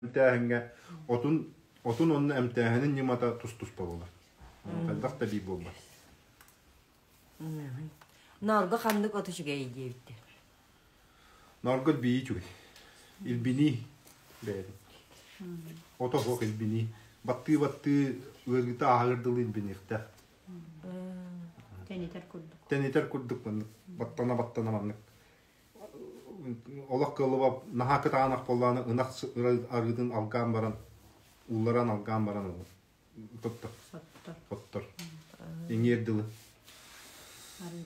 Эмтээһинге отун онны эмтээһинин нимата тус бололар. Кайдах та бий болбар. Нарга хандык отушуга ийдебитти. Нарга бий чуй. Илбини бери. Ото хок илбини. Батты өргүтө агырдыл илбинихте. Тенитер курдук баттана маннык. Олақ кылып наха кытаанак болланы ынак арыдын алган баран улларан алган баран тоттор эңердилы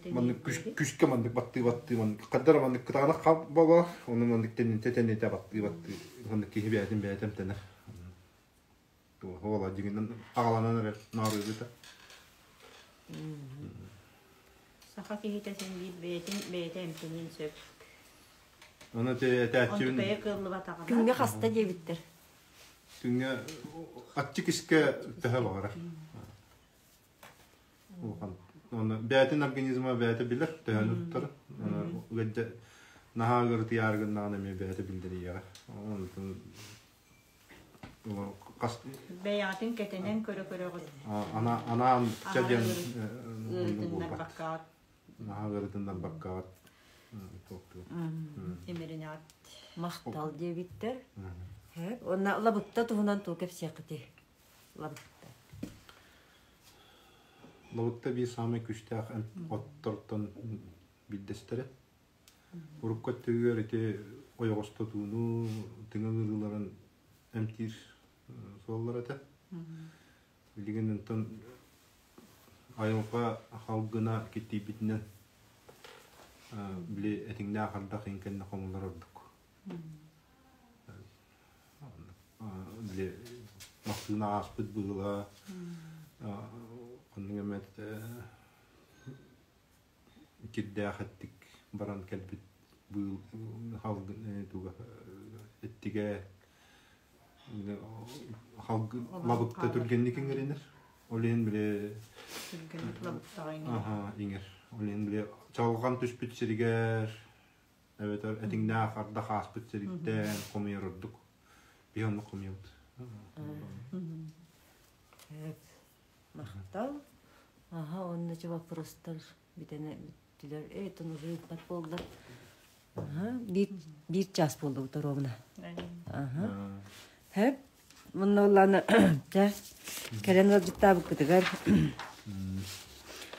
маннык күшкө маннык батты маннык каддар маннык кытаанак калп болор оны маннык тенете батты маннык кихибятин бетем тене ола дигинен агаланан нарыбыта саха кихитесин бетем тенин сөп. Onu tәтчүн Күнгө хаста дебиттер. Күнгө аччык ишке төһө багара. Оны бәтин организма бәте билер төһөнүп тур. Гәдә нахагыр тияргыннан эме бәте билдирия. Оны кас Бәятин кетенен көрө. Ана чәден Баккат. нахагырдан баккат. Эмеринат. Мактал дебиттер. Онна лабытта туһунан тукеп сякыты. Лабытта. Лабытта bir самый күчтәк оттортон биддестере. Урукка төгөр ите ойгостотууну тыңгыларын эмтир соллар ата. Билгенден тон айылга халгына кетти битнен биле этиңне ахардак инкен комулар ордук. Биле мактына аспыт була. Онун эмет кидде хаттик баран келбит бул халк туга эттиге халк лабыкта түргенникин керенер. Олен биле иңер. Олен биле чалган түспүтсеригер. Evet, этиңне ахарда хаспытсериктен комуйордук. Бионну комуйот. Мактал. Онна же вопростар битене биттилер. Это уже так болду. Bir час болду торовна. Хеп, муннолланы да керен життабы кытыгар.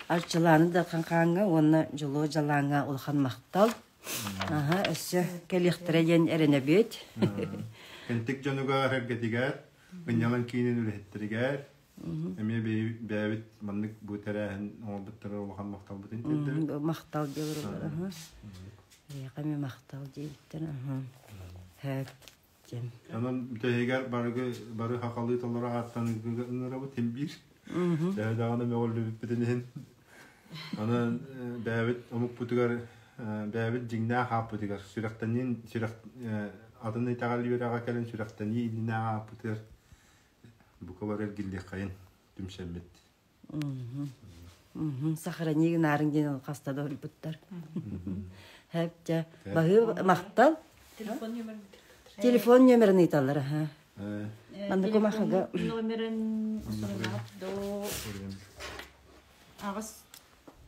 Арчыланы да канканга, онна жоло жалаңа улхан мактал. Эссе келихтерен эренебет. Кентик жануга хергетигер, гынялан кийинен үлеттеригер. Эме бәбит маннык бу терәһен оңбыттыры улхан мактал бутын тетер. Мактал дилер. Яқаме мактал диптер. Хеп. Анан тегер бары хакалы толора аттан гыгынара бу тембир. Даганы мөгөллү битенен. Анан бәбит омук бутугар бәбит жиңнә хапытыгар сүрәктәнен адын итагал юрага келен сүрәктәни илнә бутыр. Бу калар гилде кайын түмшәмбет. Сахараник нарынген кастада буттар. Хәптә баһы мактал. Телефон нөмерен италар, Анда комахага Номерин сорнап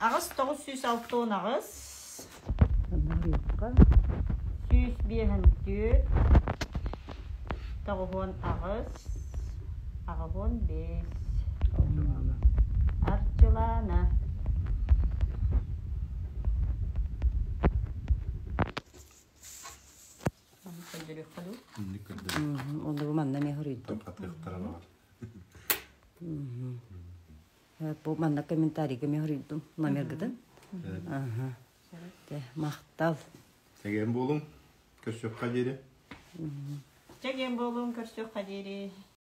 Агыс 906 агыс. Süs bihendir. Telefon ağız. Ağabon 5. Arçılana. Onda bu manda ne horuydu? Bu manda komentari mi horuydu? Номер gıdı? Maqtal. Tegen bolum, köşök kaderi. Çeken bolum, körsök kaderi.